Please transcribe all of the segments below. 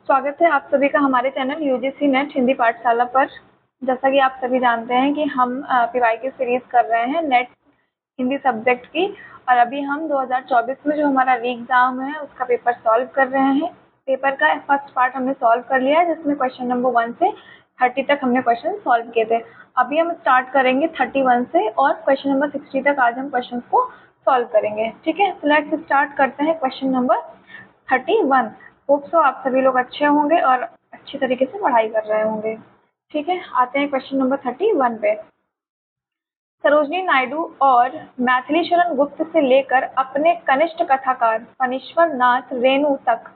स्वागत है आप सभी का हमारे चैनल यूजीसी नेट हिंदी पाठशाला पर। जैसा कि आप सभी जानते हैं कि हम पीवाईक्यू सीरीज कर रहे हैं नेट हिंदी सब्जेक्ट की, और अभी हम 2024 में जो हमारा री एग्जाम है उसका पेपर सॉल्व कर रहे हैं। पेपर का फर्स्ट पार्ट हमने सॉल्व कर लिया है, जिसमें क्वेश्चन नंबर 1 से 30 तक हमने क्वेश्चन सॉल्व किए थे। अभी हम स्टार्ट करेंगे 31 से, और क्वेश्चन नंबर 60 तक आज हम क्वेश्चन को सॉल्व करेंगे। ठीक है, तो लेट्स स्टार्ट करते हैं क्वेश्चन नंबर 31। होप सो आप सभी लोग अच्छे होंगे और अच्छी तरीके से पढ़ाई कर रहे होंगे। ठीक है, आते हैं क्वेश्चन नंबर 31 पे। सरोजिनी नायडू और मैथिलीशरण गुप्त से लेकर अपने कनिष्ठ कथाकार फणीश्वर नाथ रेणु तक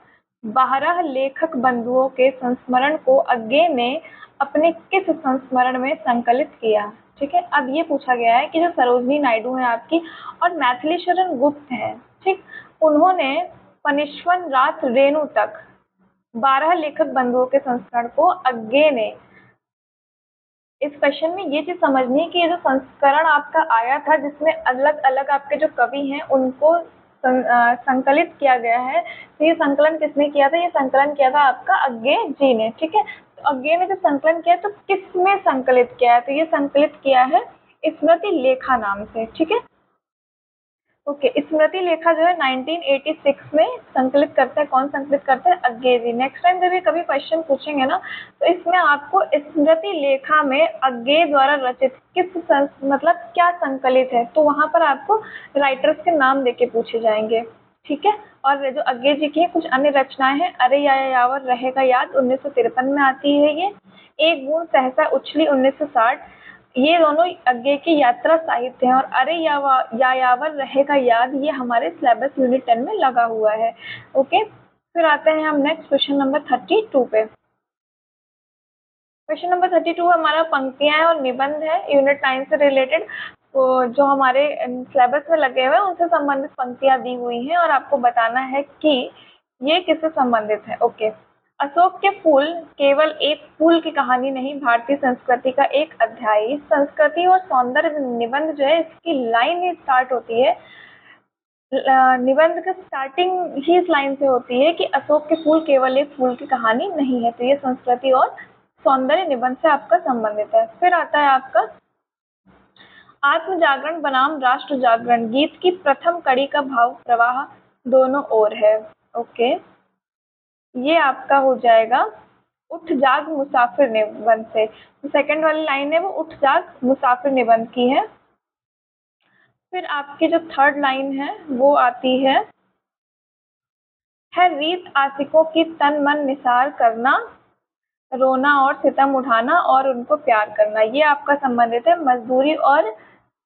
12 लेखक बंधुओं के संस्मरण को अज्ञे ने अपने किस संस्मरण में संकलित किया। ठीक है, अब ये पूछा गया है कि जो सरोजिनी नायडू है आपकी और मैथिलीशरण गुप्त है, ठीक, उन्होंने फणीश्वर नाथ रेणु तक 12 लेखक बंधुओं के संस्करण को अज्ञे ने। इस क्वेश्चन में ये चीज समझनी है कि ये जो संस्करण आपका आया था जिसमें अलग अलग आपके जो कवि हैं उनको संकलित किया गया है, तो ये संकलन किसने किया था? ये संकलन किया था आपका अज्ञे जी ने। ठीक है, तो अज्ञे ने जब संकलन किया तो किसमें संकलित किया है? तो ये संकलित किया है स्मृति लेखा नाम से। ठीक है, ओके, स्मृति लेखा जो है 1986 में संकलित करते हैं। कौन संकलित करते हैं? अज्ञे जी। नेक्स्ट टाइम जब ये कभी क्वेश्चन पूछेंगे ना, तो इसमें आपको स्मृति लेखा में अज्ञे द्वारा रचित मतलब क्या संकलित है, तो वहां पर आपको राइटर्स के नाम देके पूछे जाएंगे। ठीक है, और जो अज्ञे जी की कुछ अन्य रचनाएं हैं, अरे यायावर रहेगा याद 1953 में आती है ये, एक बूंद सहसा उछली 1960, ये दोनों अज्ञे की यात्रा साहित्य हैं, और अरे यायावर रहेगा याद ये हमारे सिलेबस यूनिट 10 में लगा हुआ है। ओके, फिर आते हैं हम नेक्स्ट क्वेश्चन नंबर 32 पे। क्वेश्चन नंबर 32 हमारा पंक्तियां और निबंध है, यूनिट 9 से रिलेटेड। तो जो हमारे सिलेबस में लगे हुए हैं उनसे संबंधित पंक्तियां दी हुई हैं और आपको बताना है कि ये किससे संबंधित है। ओके, अशोक के फूल केवल एक फूल की कहानी नहीं, भारतीय संस्कृति का एक अध्याय। संस्कृति और सौंदर्य निबंध जो है इसकी लाइन ही स्टार्ट होती है, निबंध का स्टार्टिंग ही इस लाइन से होती है कि अशोक के फूल केवल एक फूल की कहानी नहीं है। तो ये संस्कृति और सौंदर्य निबंध से आपका संबंधित है। फिर आता है आपका आत्म जागरण बनाम राष्ट्र जागरण, गीत की प्रथम कड़ी का भाव प्रवाह दोनों ओर है। ओके, ये आपका हो जाएगा उठ जाग मुसाफिर निबंध से। सेकंड वाली लाइन है वो उठ जाग मुसाफिर निबंध की है। फिर आपकी जो थर्ड लाइन है वो आती है रीत आशिकों की तन मन निसार करना, रोना और सितम उठाना और उनको प्यार करना। ये आपका संबंधित है मजदूरी और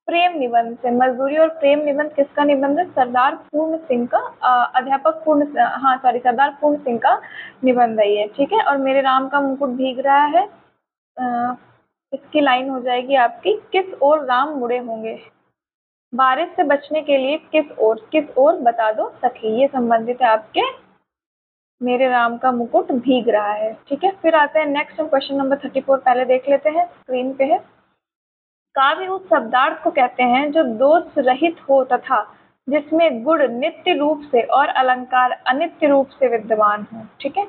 प्रेम निबंध से। मजदूरी और प्रेम निबंध किसका निबंध है? सरदार पूर्ण सिंह का, सरदार पूर्ण सिंह का निबंध है ये। ठीक है, और मेरे राम का मुकुट भीग रहा है, इसकी लाइन हो जाएगी आपकी किस ओर राम मुड़े होंगे, बारिश से बचने के लिए किस ओर बता दो सखी। ये संबंधित है आपके मेरे राम का मुकुट भीग रहा है। ठीक है, फिर आते हैं नेक्स्ट हम क्वेश्चन नंबर 34 पहले देख लेते हैं, स्क्रीन पे है। काव्य उस शब्दार्थ को कहते हैं जो दोष रहित हो तथा जिसमें गुण नित्य रूप से और अलंकार अनित्य रूप से विद्यमान हो। ठीक है,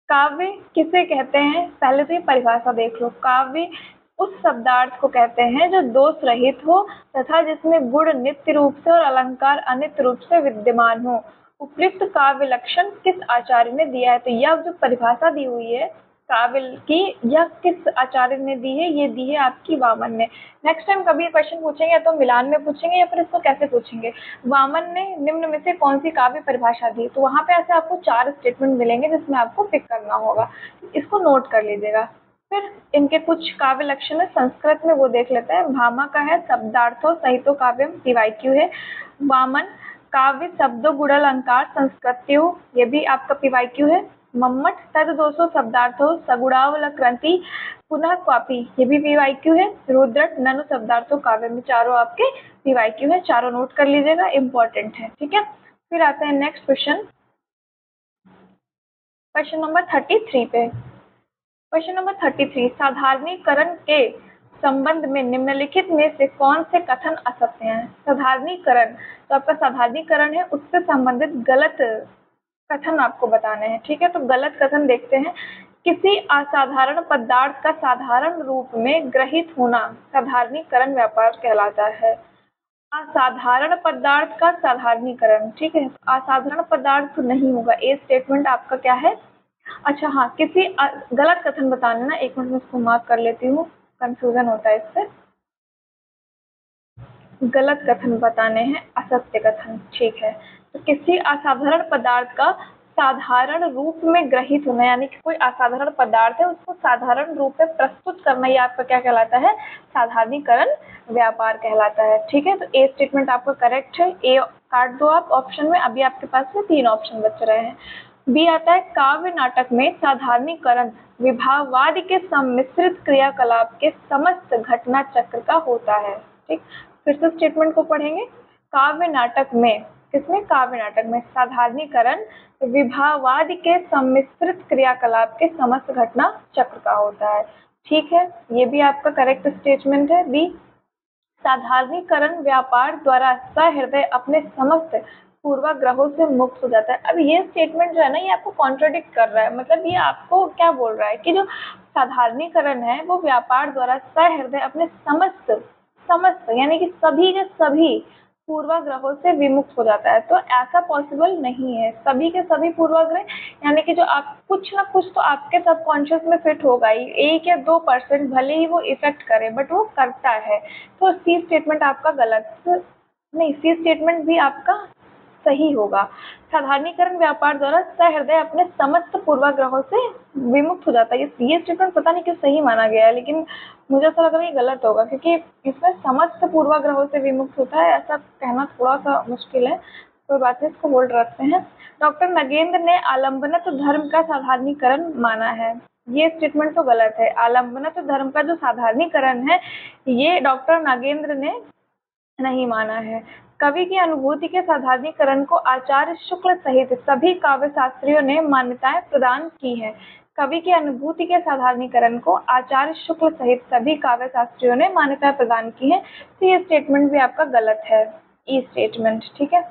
काव्य किसे कहते हैं? पहले तो ये परिभाषा देख लो। काव्य उस शब्दार्थ को कहते हैं जो दोष रहित हो तथा जिसमें गुण नित्य रूप से और अलंकार अनित्य रूप से विद्यमान हो। उपयुक्त काव्य लक्षण किस आचार्य ने दिया है? तो यह जो परिभाषा दी हुई है काव्य की, यह किस आचार्य ने दी है? ये दी है आपकी वामन ने। नेक्स्ट टाइम कभी क्वेश्चन पूछेंगे तो मिलान में पूछेंगे या फिर इसको कैसे पूछेंगे, वामन ने निम्न में से कौन सी काव्य परिभाषा दी। तो वहां पे ऐसे आपको 4 स्टेटमेंट मिलेंगे जिसमें आपको पिक करना होगा, इसको नोट कर लीजिएगा। फिर इनके कुछ काव्य लक्षण है संस्कृत में, वो देख लेते हैं। भामा का है शब्दार्थो सहितो काव्यम, पीवाईक्यू है। वामन काव्य शब्दो गुणालंकार संस्कृत्यो, ये भी आपका पीवाईक्यू है। मम्मट तद दोषो शब्दार्थो सगुणावलकृति पुनः क्वापी, ये भी पीवाईक्यू है। रुद्रट ननु शब्दार्थो काव्य में, चारों आपके पीवाईक्यू है, चारों नोट कर लीजिएगा, इंपॉर्टेंट है। ठीक है, फिर आते हैं नेक्स्ट क्वेश्चन, क्वेश्चन नंबर 33 पे। क्वेश्चन नंबर 33, साधारणीकरण के संबंध में निम्नलिखित में से कौन से कथन असत्य हैं? साधारणीकरण, तो आपका साधारणीकरण है उससे संबंधित गलत कथन आपको बताने हैं, ठीक है। तो गलत कथन देखते हैं। किसी असाधारण पदार्थ का साधारण रूप में ग्रहित होना साधारणीकरण व्यापार कहलाता है। असाधारण पदार्थ का साधारणीकरण, ठीक है। असाधारण पदार्थ तो नहीं होगा, ए स्टेटमेंट आपका क्या है। अच्छा हाँ, किसी गलत कथन बताने ना, एक मिनट में इसको मार्क कर लेती हूँ, कंफ्यूजन होता है इससे। गलत कथन बताने हैं, असत्य कथन, ठीक है। तो किसी असाधारण पदार्थ का साधारण रूप में ग्रहित होना, यानी कि कोई असाधारण पदार्थ है उसको साधारण रूप में प्रस्तुत करना, ये आपका क्या कहलाता है, साधारणीकरण व्यापार कहलाता है, ठीक है। तो ए स्टेटमेंट आपका करेक्ट है, ए काट दो आप ऑप्शन में। अभी आपके पास में 3 ऑप्शन बच रहे हैं। बी आता है काव्य नाटक में साधारणीकरण विभाववाद के सम्मिश्रित क्रियाकलाप के समस्त घटना चक्र का होता है, ठीक। फिर से स्टेटमेंट को पढ़ेंगे। काव्य नाटक में, किसमें, काव्य नाटक में साधारणीकरण विभाववाद के सम्मिश्रित क्रियाकलाप के समस्त घटना चक्र का होता है, ठीक है। ये भी आपका करेक्ट स्टेटमेंट है, बी। साधारणीकरण व्यापार द्वारा सहृदय अपने समस्त पूर्वाग्रहों से मुक्त हो जाता है। अब ये स्टेटमेंट जो है ना, ये आपको कॉन्ट्रडिक्ट कर रहा है, मतलब ये आपको क्या बोल रहा है कि जो साधारणीकरण है वो व्यापार द्वारा सहृदय अपने समस्त समस्त यानी कि सभी के सभी पूर्वाग्रहों से विमुक्त हो जाता है। तो ऐसा पॉसिबल नहीं है, सभी के सभी पूर्वाग्रह यानी कि जो आप कुछ ना कुछ तो आपके सबकॉन्शियस में फिट होगा ही, 1 या 2% भले ही वो इफेक्ट करे, बट वो करता है। तो सी स्टेटमेंट आपका गलत नहीं, सी स्टेटमेंट भी आपका सही होगा। साधारणीकरण व्यापार द्वारा सहृदय अपने समस्त पूर्वाग्रहों से विमुक्त हो जाता है। ये स्टेटमेंट पता नहीं क्यों सही माना गया है, लेकिन मुझे ऐसा लग रहा है ये गलत होगा, क्योंकि इसमें समस्त पूर्वाग्रहों से विमुक्त होता है, ऐसा कहना थोड़ा सा मुश्किल है। कोई बात नहीं, इसको होल्ड रखते हैं। डॉक्टर नगेंद्र ने आलम्बनत धर्म का साधारणीकरण माना है, ये स्टेटमेंट तो गलत है। आलम्बनत धर्म का जो साधारणीकरण है ये डॉक्टर नागेंद्र ने नहीं माना है। कवि की अनुभूति के साधारणीकरण को आचार्य शुक्ल सहित सभी काव्य शास्त्रियों ने मान्यताएं प्रदान की हैं। कवि की अनुभूति के साधारणीकरण को आचार्य शुक्ल सहित सभी काव्य शास्त्रियों ने मान्यताएं प्रदान की हैं। तो ये स्टेटमेंट भी आपका गलत है, ई स्टेटमेंट, ठीक है।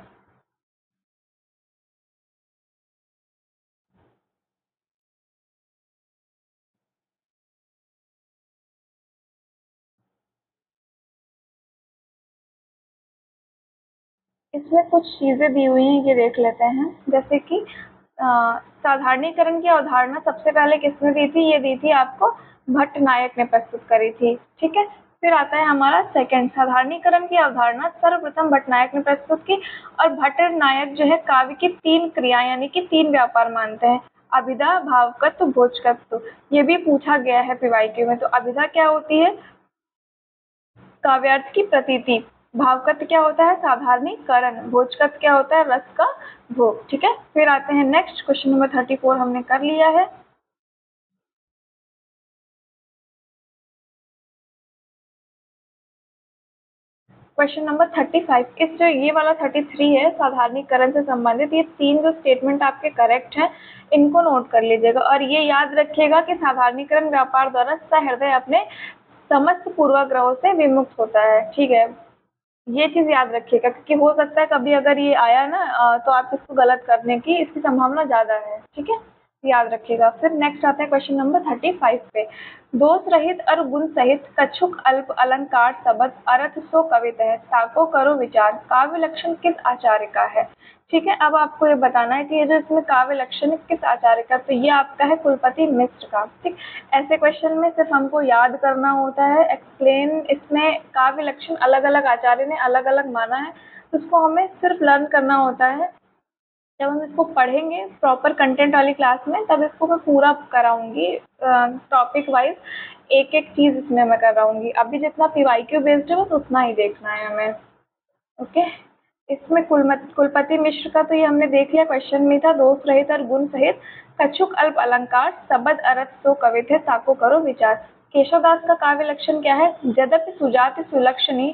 इसमें कुछ चीजें दी हुई हैं, ये देख लेते हैं। जैसे कि साधारणीकरण की अवधारणा सबसे पहले किसने दी थी, ये दी थी आपको भट्ट नायक ने प्रस्तुत करी थी, ठीक है। फिर आता है हमारा सेकंड, साधारणीकरण की अवधारणा सर्वप्रथम भट्ट नायक ने प्रस्तुत की, और भट्ट नायक जो है काव्य की 3 क्रियाएं यानी कि 3 व्यापार मानते हैं, अभिधा, भावकत्व, भोजकत्व। ये भी पूछा गया है पीवाईक्यू में। तो अभिधा क्या होती है, काव्यार्थ की प्रतीति। भावकत्व क्या होता है, साधारणीकरण। भोजकत्व क्या होता है, रस का भोग, ठीक है। फिर आते हैं नेक्स्ट, क्वेश्चन नंबर 34 हमने कर लिया है। क्वेश्चन नंबर 35, इस जो ये वाला 33 है साधारणीकरण से संबंधित, ये 3 जो स्टेटमेंट आपके करेक्ट हैं इनको नोट कर लीजिएगा, और ये याद रखिएगा कि साधारणीकरण व्यापार द्वारा सहृदय अपने समस्त पूर्वाग्रहों से विमुक्त होता है, ठीक है। ये चीज याद रखिएगा, क्योंकि हो सकता है कभी अगर ये आया ना तो आप इसको गलत करने की इसकी संभावना ज्यादा है, ठीक है, याद रखिएगा। फिर नेक्स्ट आते हैं क्वेश्चन नंबर 35 पे। दोष रहित और गुण सहित कछुक अल्प अलंकार शब्द अर्थ सो कवित है, ताको करो विचार, काव्य लक्षण किस आचार्य का है, ठीक है। अब आपको ये बताना है कि ये जो इसमें काव्य लक्षण किस आचार्य का, तो ये आपका है कुलपति मिश्र का, ठीक। ऐसे क्वेश्चन में सिर्फ हमको याद करना होता है, एक्सप्लेन, इसमें काव्य लक्षण अलग अलग आचार्य ने अलग अलग माना है, तो उसको हमें सिर्फ लर्न करना होता है। जब हम इसको पढ़ेंगे प्रॉपर कंटेंट वाली क्लास में, तब इसको मैं पूरा कराऊंगी टॉपिक वाइज, एक एक चीज इसमें मैं कराऊंगी। अभी जितना पीवाईक्यू बेस्ड है बस उतना ही देखना है हमें, ओके। इसमें कुलपति मिश्र का तो ये हमने देख लिया, क्वेश्चन में था दोष रहित और गुण सहित कछुक अल्प अलंकार शब्द अर्थ सो कवित है, ताको करो विचार। केशवदास का काव्य लक्षण क्या है, यद्यपि सुजाति सुलक्षणी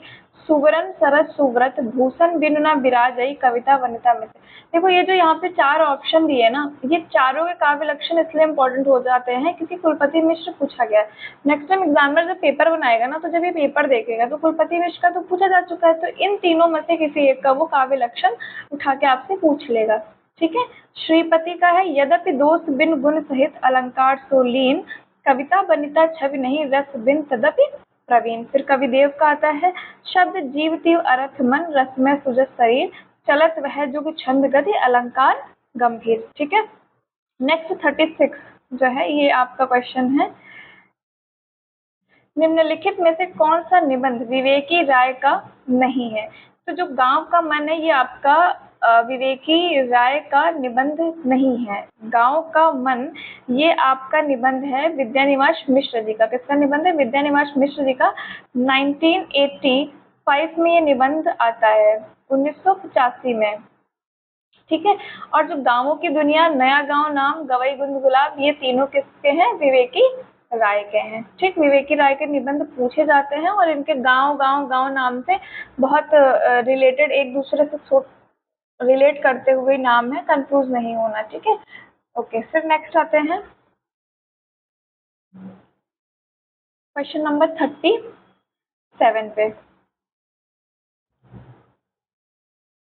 सुवरन सरस सुव्रत भूषण बिनु न विराजई कविता वनिता मित्र। देखो ये जो यहाँ पे 4 ऑप्शन दिए ना, ये चारों के काव्य लक्षण इसलिए इम्पोर्टेंट हो जाते हैं क्योंकि कुलपति मिश्र पूछा गया है। नेक्स्ट टाइम एग्जामिनर जब पेपर बनाएगा ना, तो जब ये पेपर देखेगा तो कुलपति मिश्र का तो पूछा जा चुका है, तो इन तीनों में से किसी एक का वो काव्य लक्षण उठा के आपसे पूछ लेगा, ठीक है। श्रीपति का है यद्यपि दोष बिन गुण सहित अलंकार सो लीन, कविता बनिता छवि नहीं रस बिन तदपि प्रवीण। फिर कविदेव का आता है शब्द जीव तीव अर्थ मन रसमय सुजस शरीर, चलत वह जुग छंद गति अलंकार गंभीर। ठीक है। नेक्स्ट 36 जो है ये आपका क्वेश्चन है, निम्नलिखित में से कौन सा निबंध विवेकी राय का नहीं है। तो जो गांव का मन है ये आपका विवेकी राय का निबंध नहीं है। गांव का मन ये आपका निबंध है विद्यानिवास मिश्र जी का। किसका निबंध है? विद्यानिवास मिश्र जी का। 1985 में ये निबंध आता है, 1985 में। ठीक है। और जो गांवों की दुनिया, नया गांव नाम, गवई गुंद गुलाब, ये तीनों किसके हैं? विवेकी राय के हैं। ठीक, विवेकी राय के निबंध पूछे जाते हैं और इनके गांव गांव गांव नाम से बहुत रिलेटेड, एक दूसरे से रिलेट करते हुए नाम है, कंफ्यूज नहीं होना। ठीक है। ओके, फिर नेक्स्ट आते हैं क्वेश्चन नंबर 37 पे।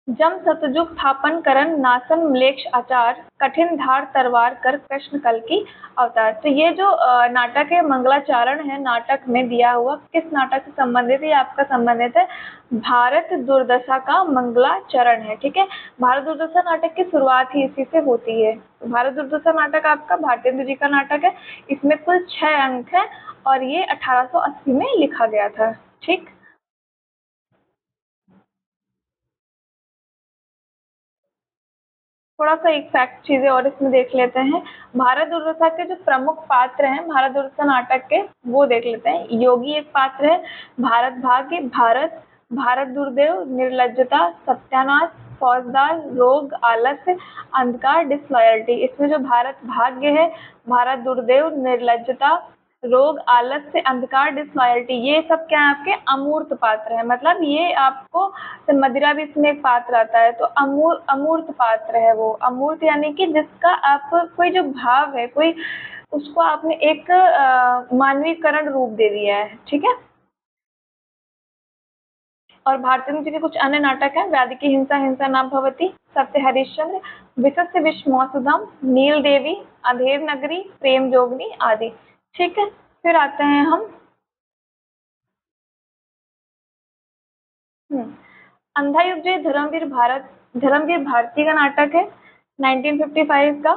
जम सतयुग थापन करन नासन म्लेच्छ आचार, कठिन धार तलवार कर कृष्ण कल की अवतार। तो ये जो नाटक है मंगलाचरण है, नाटक में दिया हुआ, किस नाटक से संबंधित है? आपका संबंधित है भारत दुर्दशा का मंगलाचरण है। ठीक है। भारत दुर्दशा नाटक की शुरुआत ही इसी से होती है। भारत दुर्दशा नाटक आपका भारतेंदु जी का नाटक है। इसमें कुल 6 अंक है और ये 1880 में लिखा गया था। ठीक। थोड़ा सा एक फैक्ट चीजें और इसमें देख लेते हैं। भारत दुर्दशा के जो प्रमुख पात्र हैं भारत दुर्दशा नाटक के, वो देख लेते हैं। योगी एक पात्र है, भारत भाग्य, भारत, भारत दुर्देव, निर्लज्जता, सत्यानाश, फौजदार, रोग, आलस्य, अंधकार, डिसलॉयल्टी। इसमें जो भारत भाग्य है, भारत दुर्देव, निर्लज्जता, रोग, आलस्य, अंधकार, डिसलॉयल्टी, ये सब क्या है? आपके अमूर्त पात्र है। मतलब ये आपको, मदिरा भी इसमें एक पात्र आता है, तो अमूर्त पात्र है वो। अमूर्त यानी कि जिसका आप कोई जो भाव है, कोई उसको आपने एक मानवीकरण रूप दे दिया है। ठीक है। और भारतेंदु जी के कुछ अन्य नाटक हैं, व्याधि की हिंसा, हिंसा न भवति, सत्य हरिश्चंद्र, विशस्य विश्वमोसुधम, नील देवी, अंधेर नगरी, प्रेम जोगनी आदि। ठीक है। फिर आते हैं हम अंधा युग जो धर्मवीर भारती का नाटक है 1955 का।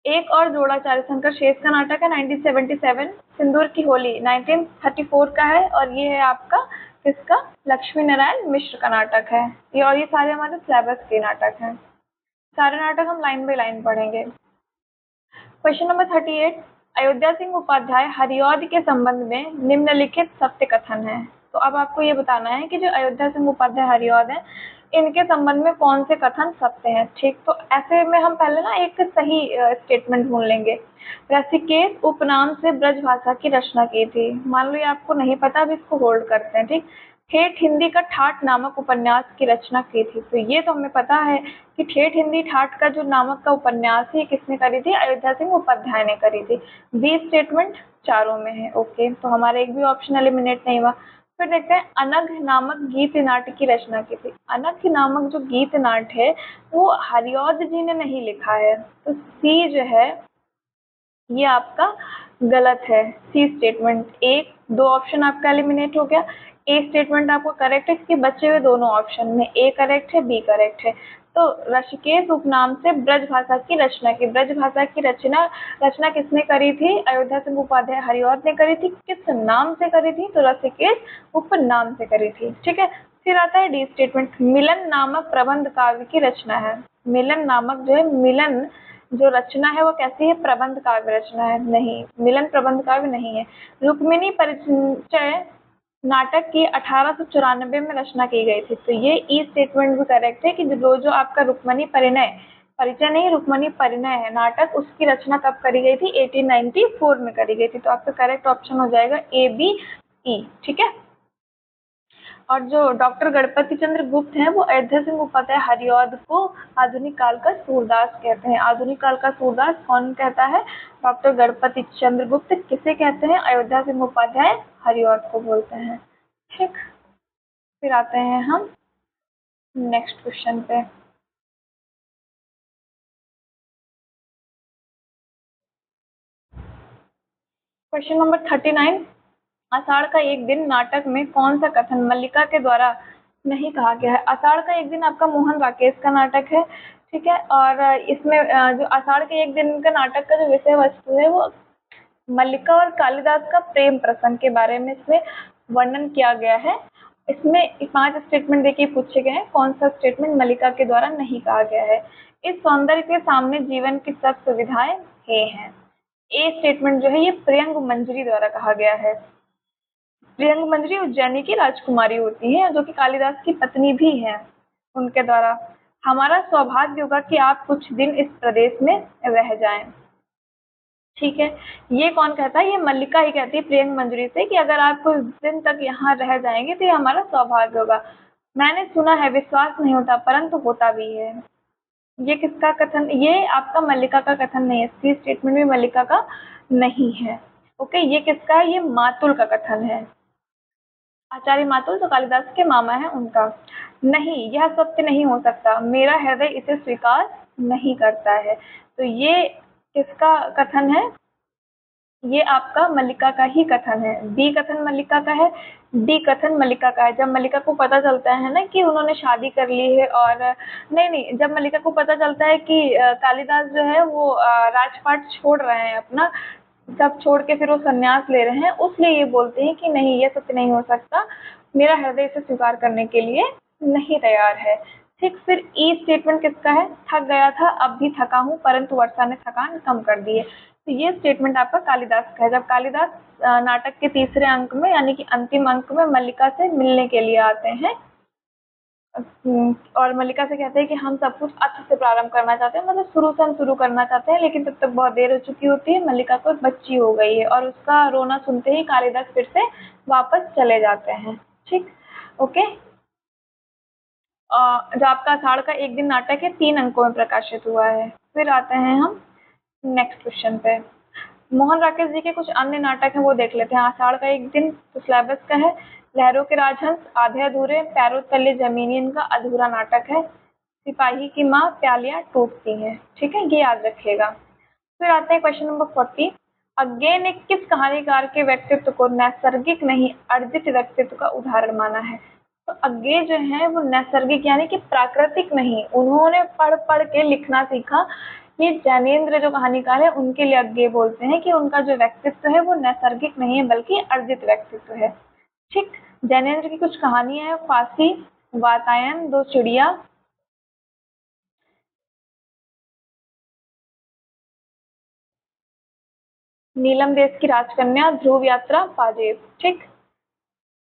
एक और जोड़ा चारुशंकर शेष का नाटक है 1977। सिंदूर की होली 1934 का है और ये है आपका किसका? लक्ष्मी नारायण मिश्र का नाटक है ये। और ये सारे हमारे सिलेबस के नाटक हैं। सारे नाटक हम लाइन बाय लाइन पढ़ेंगे। क्वेश्चन नंबर 38, अयोध्या सिंह उपाध्याय हरिऔध के संबंध में निम्नलिखित सत्य कथन है। तो अब आपको ये बताना है कि जो अयोध्या सिंह उपाध्याय हरिऔध है, इनके संबंध में कौन से कथन सत्य हैं। ठीक, तो ऐसे में हम पहले ना एक सही स्टेटमेंट ढूंढ लेंगे। ऋषिकेश उपनाम से ब्रज भाषा की रचना की थी। मान लो ये आपको नहीं पता, अब इसको होल्ड करते हैं। ठीक, ठेठ हिंदी का ठाठ नामक उपन्यास की रचना की थी। तो ये तो हमें पता है कि ठेठ हिंदी ठाठ का जो नामक का उपन्यास है, किसने करी थी? अयोध्या सिंह उपाध्याय ने करी थी। बी स्टेटमेंट चारों में है। ओके, तो हमारा एक भी ऑप्शन एलिमिनेट नहीं हुआ। फिर देखते हैं अनघ नामक गीत नाट्य की रचना की थी। अनघ नामक जो गीत नाट्य है वो हरिऔध जी ने नहीं लिखा है। तो सी जो है ये आपका गलत है। सी स्टेटमेंट, एक दो ऑप्शन आपका एलिमिनेट हो गया। ए स्टेटमेंट आपको करेक्ट है क्योंकि बचे हुए दोनों ऑप्शन में ए करेक्ट है, बी करेक्ट है। तो ऋषिकेश उपनाम से ब्रज भाषा की रचना की, ब्रज भाषा की रचना किसने करी थी? अयोध्या सिंह उपाध्याय हरिऔध ने करी थी। किस नाम से करी थी? तो ऋषिकेश उपनाम से करी थी। ठीक है। फिर आता है डी स्टेटमेंट, मिलन नामक प्रबंध काव्य की रचना है। मिलन नामक जो है, मिलन जो रचना है वो कैसी है? प्रबंध काव्य रचना है। नहीं, मिलन प्रबंध काव्य नहीं है। रुक्मिणी परिचय नाटक की 1894 में रचना की गई थी। तो ये ई स्टेटमेंट भी करेक्ट है कि जो आपका रुक्मिणी परिणय, परिचय नहीं रुक्मिणी परिणय है नाटक, उसकी रचना कब करी गई थी? 1894 में करी गई थी। तो आपका करेक्ट ऑप्शन हो जाएगा ए बी ई। ठीक है। और जो डॉक्टर गणपति चंद्र गुप्त हैं वो अयोध्या सिंह उपाध्याय हरिऔध को आधुनिक काल का सूरदास कहते हैं। आधुनिक काल का सूरदास कौन कहता है? डॉक्टर गणपति चंद्र गुप्त। किसे कहते हैं? अयोध्या सिंह उपाध्याय हरिऔध को बोलते हैं। ठीक, फिर आते हैं हम नेक्स्ट क्वेश्चन पे। क्वेश्चन नंबर 39, आषाढ़ का एक दिन नाटक में कौन सा कथन मल्लिका के द्वारा नहीं कहा गया है? आषाढ़ का एक दिन आपका मोहन राकेश का नाटक है, ठीक है। और इसमें जो आषाढ़ के एक दिन का नाटक का जो विषय वस्तु है वो मल्लिका और कालिदास का प्रेम प्रसंग के बारे में इसमें वर्णन किया गया है। इसमें 5 स्टेटमेंट देखिए पूछे गए हैं, कौन सा स्टेटमेंट मल्लिका के द्वारा नहीं कहा गया है? इस सौंदर्य के सामने जीवन की सब सुविधाएं हे हैं। ए स्टेटमेंट जो है ये प्रियंग मंजरी द्वारा कहा गया है। प्रियंग मंजरी उज्जैनी की राजकुमारी होती है जो कि कालिदास की पत्नी भी है। उनके द्वारा हमारा सौभाग्य होगा कि आप कुछ दिन इस प्रदेश में रह जाएं, ठीक है। ये कौन कहता है? ये मल्लिका ही कहती है प्रियंग मंजरी से कि अगर आप कुछ दिन तक यहाँ रह जाएंगे तो ये हमारा सौभाग्य होगा। मैंने सुना है, विश्वास नहीं होता परंतु होता भी है। ये किसका कथन? ये आपका मल्लिका का कथन नहीं है, सी स्टेटमेंट भी मल्लिका का नहीं है। ओके, ये किसका है? ये मातुल का कथन है। आचार्य मातुल जो कालिदास के मामा हैं उनका। नहीं, यह सत्य नहीं हो सकता, मेरा हृदय इसे स्वीकार नहीं करता है। तो ये किसका कथन है? ये आपका मल्लिका का ही कथन है। बी कथन मल्लिका का है, डी कथन मल्लिका का है। जब मल्लिका को पता चलता है ना कि उन्होंने शादी कर ली है, और नहीं, जब मल्लिका को पता चलता है कि कालिदास जो है वो राजपाट छोड़ रहे हैं अपना, सब छोड़ के फिर वो संन्यास ले रहे हैं, उसलिए ये बोलते हैं कि नहीं, ये सत्य नहीं हो सकता, मेरा हृदय इसे स्वीकार करने के लिए नहीं तैयार है। ठीक, फिर ई स्टेटमेंट किसका है? थक गया था, अब भी थका हूँ, परंतु वर्षा ने थकान कम कर दी है। तो ये स्टेटमेंट आपका कालिदास का है। जब कालिदास नाटक के तीसरे अंक में यानी कि अंतिम अंक में मल्लिका से मिलने के लिए आते हैं और मल्लिका से कहते हैं कि हम सब कुछ अच्छे से प्रारंभ करना चाहते हैं, मतलब शुरू से हम शुरू करना चाहते हैं, लेकिन तब तक बहुत देर हो चुकी होती है। मल्लिका को एक बच्ची हो गई है और उसका रोना सुनते ही कालिदास फिर से वापस चले जाते हैं। ठीक, ओके। जो आपका आषाढ़ का एक दिन नाटक है 3 अंकों में प्रकाशित हुआ है। फिर आते हैं हम नेक्स्ट क्वेश्चन पे। मोहन राकेश जी के कुछ अन्य नाटक हैं वो देख लेते हैं। आषाढ़ का एक दिन तो सिलेबस का है, लहरों के राजहंस, आधे अधूरे, पैरों तले जमीनी इनका अधूरा नाटक है, सिपाही की माँ, प्यालियां टूटती हैं। ठीक है, ये याद रखिएगा। फिर आते हैं क्वेश्चन नंबर 40। अज्ञे ने किस कहानीकार के व्यक्तित्व को नैसर्गिक नहीं अर्जित व्यक्तित्व का उदाहरण माना है? तो अज्ञे जो है वो नैसर्गिक यानी कि प्राकृतिक नहीं, उन्होंने पढ़ पढ़ के लिखना सीखा। ये जैनेन्द्र जो कहानीकार है उनके लिए अज्ञे बोलते हैं कि उनका जो व्यक्तित्व है वो नैसर्गिक नहीं है बल्कि अर्जित व्यक्तित्व है। ठीक, जैनेन्द्र की कुछ कहानियां हैं, फांसी, वातायन, दो चिड़िया, नीलम देश की राजकन्या, ध्रुव यात्रा, पाजेब। ठीक,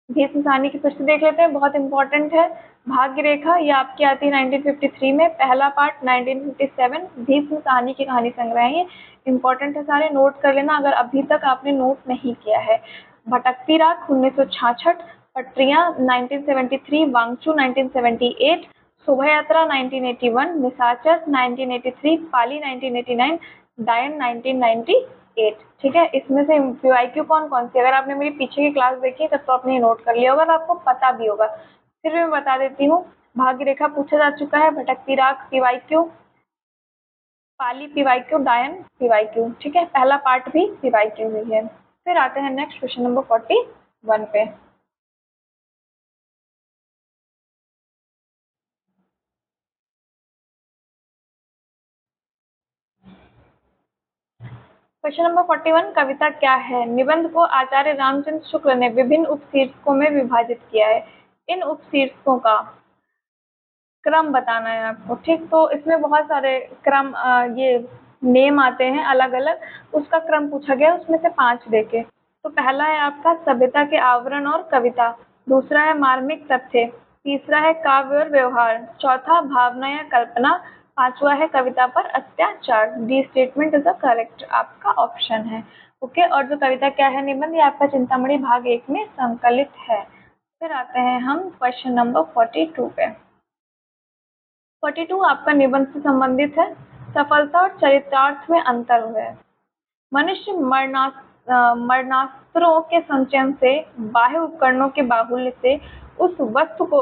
भीष्म कहानी की फिर से देख लेते हैं, बहुत इंपॉर्टेंट है। भाग्य रेखा ये आपकी आती है 1953 में, पहला पार्ट 1957। भीष्म कहानी की कहानी संग्रह है, ये इंपॉर्टेंट है, सारे नोट कर लेना अगर अभी तक आपने नोट नहीं किया है। भटकती राख 1966, पटरियां 1973, वांगचू 1978, शोभा यात्रा 1981, निशाचर 1983, पाली 1989, डायन 1998। ठीक है, इसमें से पीवाईक्यू कौन कौन सी, अगर आपने मेरी पीछे की क्लास देखी तब तो आपने नोट कर लिया होगा, तो आपको पता भी होगा, फिर मैं बता देती हूँ। भाग्य रेखा पूछा जा चुका है, भटकती राख पीवाईक्यू, पाली पीवाईक्यू, डायन पीवाईक्यू। ठीक है, पहला पार्ट भी पीवाईक्यू ही है। फिर आते हैं नेक्स्ट क्वेश्चन नंबर 41 पे। क्वेश्चन नंबर 41, कविता क्या है? निबंध को आचार्य रामचंद्र शुक्ल ने विभिन्न उपशीर्षकों में विभाजित किया है। इन उपशीर्षकों का क्रम बताना है आपको। ठीक, तो इसमें बहुत सारे क्रम ये नेम आते हैं अलग अलग, उसका क्रम पूछा गया, उसमें से 5 देखे। तो पहला है आपका सभ्यता के आवरण और कविता, दूसरा है मार्मिक तथ्य, तीसरा है काव्य और व्यवहार, चौथा भावना या कल्पना, पांचवा है कविता पर अत्याचार। D statement is the correct आपका ऑप्शन है। ओके, और जो कविता क्या है निबंध ये आपका चिंतामणि भाग 1 में संकलित है। फिर आते हैं हम क्वेश्चन नंबर 42 पे। 42 आपका निबंध से संबंधित है, सफलता और चरितार्थ में अंतर है। मनुष्य मरणास्त्रों के संचयन से, बाह्य उपकरणों के बाहुल्य से उस वस्तु को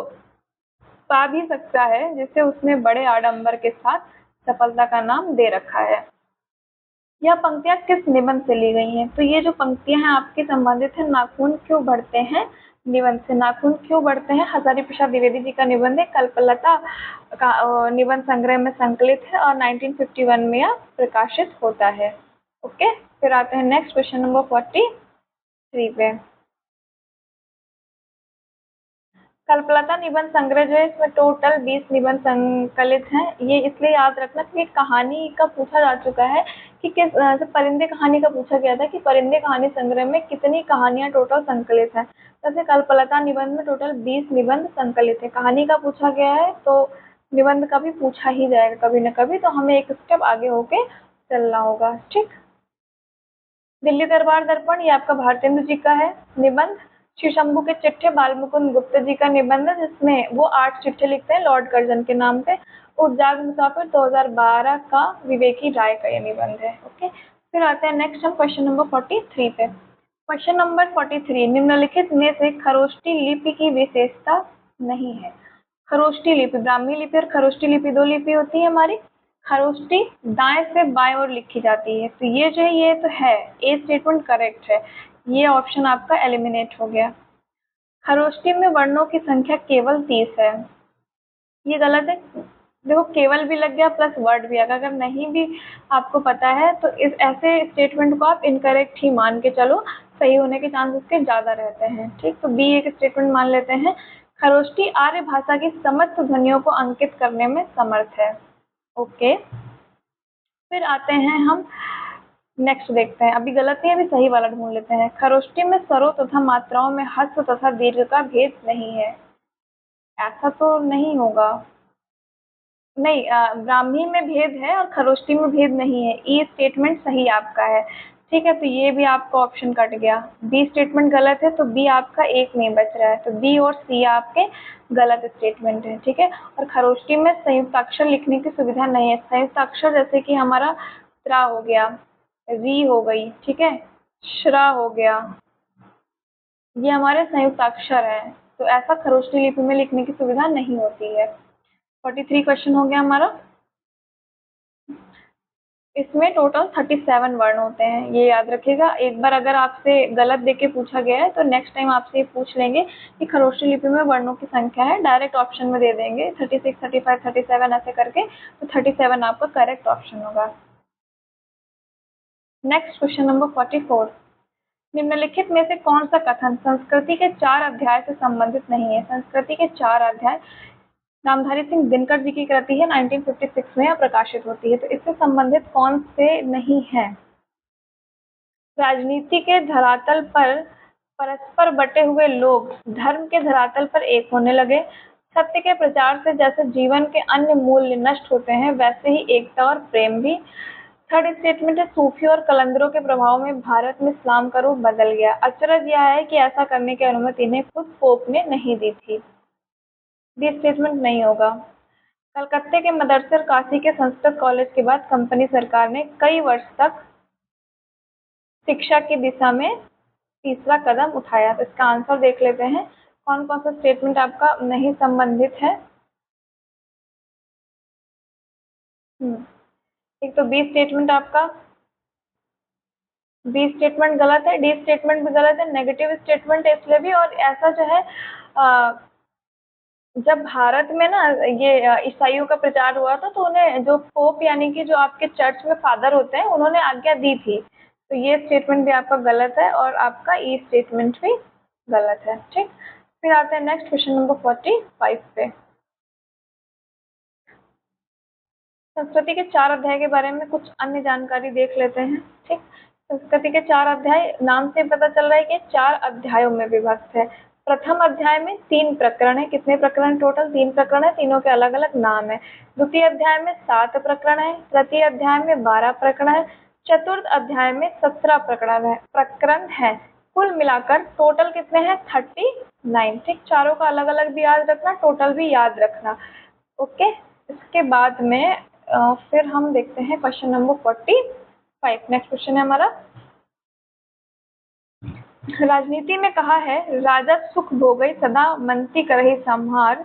पा भी सकता है जिसे उसने बड़े आडंबर के साथ सफलता का नाम दे रखा है। यह पंक्तियां किस निबंध से ली गई हैं? तो ये जो पंक्तियां हैं आपकी संबंधित है नाखून क्यों बढ़ते हैं निबंध से। नाखून क्यों बढ़ते हैं हजारी प्रसाद द्विवेदी जी का निबंध है, कल्पलता का निबंध संग्रह में संकलित है और 1951 में यह प्रकाशित होता है। ओके, फिर आते हैं नेक्स्ट क्वेश्चन नंबर 43 पे। कल्पलता निबंध संग्रह जो है इसमें टोटल 20 निबंध संकलित हैं। ये इसलिए याद रखना क्योंकि कहानी का पूछा जा चुका है कि किस परिंदे कहानी का पूछा गया था कि परिंदे कहानी संग्रह में कितनी कहानियां टोटल संकलित हैं। जैसे कल्पलता निबंध में टोटल 20 निबंध संकलित है। कहानी का पूछा गया है तो निबंध का भी पूछा ही जाएगा कभी न कभी, तो हमें एक स्टेप आगे होके चलना होगा। ठीक, दिल्ली दरबार दर्पण ये आपका भारतेंदु जी का है निबंध। श्री शंभू के चिट्ठे बाल मुकुंद गुप्ता जी का निबंध है जिसमें वो 8 चिट्ठे लिखते हैं लॉर्ड कर्जन के नाम पे। उज्जाग मुसाफिर 2012 का विवेकी राय का ये निबंध है। ओके, फिर आते हैं नेक्स्ट हम क्वेश्चन नंबर 43 पे। क्वेश्चन नंबर 43, निम्नलिखित में से खरोष्टी लिपि की विशेषता नहीं है। खरोष्टी लिपि, ब्राह्मी लिपि और खरोष्टी लिपि 2 लिपि होती है हमारी। खरोष्टी दाएं से बाएं ओर लिखी जाती है, तो ये जो है ये तो है, ए स्टेटमेंट करेक्ट है, ये ऑप्शन आपका एलिमिनेट हो गया। खरोष्टी में वर्णों की संख्या केवल 30 है, ये गलत है। देखो केवल भी लग गया प्लस वर्ड भी आ गया, अगर नहीं भी आपको पता है तो इस ऐसे स्टेटमेंट को आप इनकरेक्ट ही मान के चलो, सही होने के चांसेस के ज्यादा रहते हैं। ठीक, तो बी एक स्टेटमेंट मान लेते हैं। खरोष्टी आर्य भाषा की समस्त ध्वनियों को अंकित करने में समर्थ है। ओके, फिर आते हैं हम नेक्स्ट देखते हैं, अभी गलत है अभी सही वाला ढूंढ लेते हैं। खरोष्टी में स्वरों तथा मात्राओं में ह्रस्व तथा दीर्घ का भेद नहीं है, ऐसा तो नहीं होगा। नहीं, ब्राह्मी में भेद है और खरोष्टी में भेद नहीं है, ई स्टेटमेंट सही आपका है। ठीक है, तो ये भी आपका ऑप्शन कट गया। बी स्टेटमेंट गलत है तो बी आपका एक नहीं बच रहा है, तो बी और सी आपके गलत स्टेटमेंट है। ठीक है, और खरोष्टी में संयुक्त अक्षर लिखने की सुविधा नहीं है। संयुक्त अक्षर जैसे कि हमारा त्रा हो गया, री हो गई, ठीक है, श्रा हो गया, ये हमारे संयुक्त अक्षर है, तो ऐसा खरोष्टी लिपि में लिखने की सुविधा नहीं होती है। 43 क्वेश्चन हो गया हमारा। इसमें टोटल 37 वर्ण होते हैं, ये याद रखिएगा। एक बार अगर आपसे गलत देख के पूछा गया है तो नेक्स्ट टाइम आपसे ये पूछ लेंगे कि खरोष्टी लिपि में वर्णों की संख्या है, डायरेक्ट ऑप्शन में दे देंगे 36, 35, 37 ऐसे करके, तो 37 आपका करेक्ट ऑप्शन होगा। नेक्स्ट क्वेश्चन नंबर 44, निम्नलिखित में से कौन सा कथन संस्कृति के 4 अध्याय से संबंधित नहीं है। संस्कृति के 4 अध्याय नामधारी सिंह दिनकर जी की कृति है, 1956 में यह प्रकाशित होती है, तो इससे संबंधित कौन से नहीं है। राजनीति के धरातल पर परस्पर बटे हुए लोग धर्म के धरातल पर एक होने लगे। सत्य के प्रचार से जैसे जीवन के अन्य मूल्य नष्ट होते हैं वैसे ही एकता और प्रेम भी। थर्ड स्टेटमेंट है, सूफी और कलंदरों के प्रभाव में भारत में इस्लाम का रूप बदल गया। अचरज यह है कि ऐसा करने की अनुमति इन्हें खुद पोप ने नहीं दी थी। डी स्टेटमेंट नहीं होगा। कलकत्ते के मदरसे और काशी के संस्कृत कॉलेज के बाद कंपनी सरकार ने कई वर्ष तक शिक्षा की दिशा में तीसरा कदम उठाया। तो इसका आंसर देख लेते हैं, कौन कौन सा स्टेटमेंट आपका नहीं संबंधित है। एक तो बी स्टेटमेंट आपका, बी स्टेटमेंट गलत है, डी स्टेटमेंट भी गलत है, नेगेटिव स्टेटमेंट है इसलिए भी। और ऐसा जो है जब भारत में ना ये ईसाइयों का प्रचार हुआ था तो उन्हें जो पोप यानी कि जो आपके चर्च में फादर होते हैं उन्होंने आज्ञा दी थी, तो ये स्टेटमेंट भी आपका गलत है और आपका ई स्टेटमेंट भी गलत है। ठीक, फिर आते हैं नेक्स्ट क्वेश्चन नंबर 45 पे। संस्कृति के 4 अध्याय के बारे में कुछ अन्य जानकारी देख लेते हैं। ठीक, संस्कृति के 4 अध्याय नाम से पता चल रहा है कि 4 अध्यायों में विभक्त है। प्रथम अध्याय में 3 प्रकरण है। कितने प्रकरण टोटल? 3 प्रकरण है, तीनों के अलग अलग नाम है। द्वितीय अध्याय में 7 प्रकरण है, तृतीय अध्याय में 12 प्रकरण है, चतुर्थ अध्याय में 17 प्रकरण है। कुल मिलाकर टोटल कितने हैं? 39। ठीक, चारों का अलग अलग भी याद रखना, टोटल भी याद रखना। ओके, इसके बाद में फिर हम देखते हैं क्वेश्चन नंबर 45। नेक्स्ट क्वेश्चन है हमारा, राजनीति में कहा है राजा सुख भोगई सदा मंत्री करहि संहार,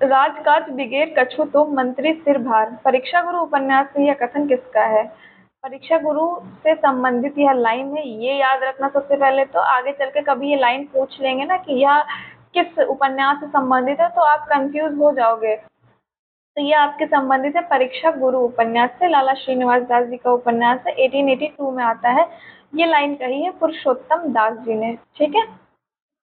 राजकाज बिगेर कछु तो मंत्री सिर भार, परीक्षा गुरु उपन्यास से यह कथन किसका है? परीक्षा गुरु से संबंधित यह लाइन है, ये याद रखना सबसे पहले। तो आगे चल के कभी ये लाइन पूछ लेंगे ना कि यह किस उपन्यास से संबंधित है, तो आप कंफ्यूज हो जाओगे। तो ये आपके संबंधित है परीक्षा गुरु उपन्यास से, लाला श्रीनिवास दास जी का उपन्यास है, 1882 में आता है। ये लाइन कही है पुरुषोत्तम दास जी ने, ठीक है।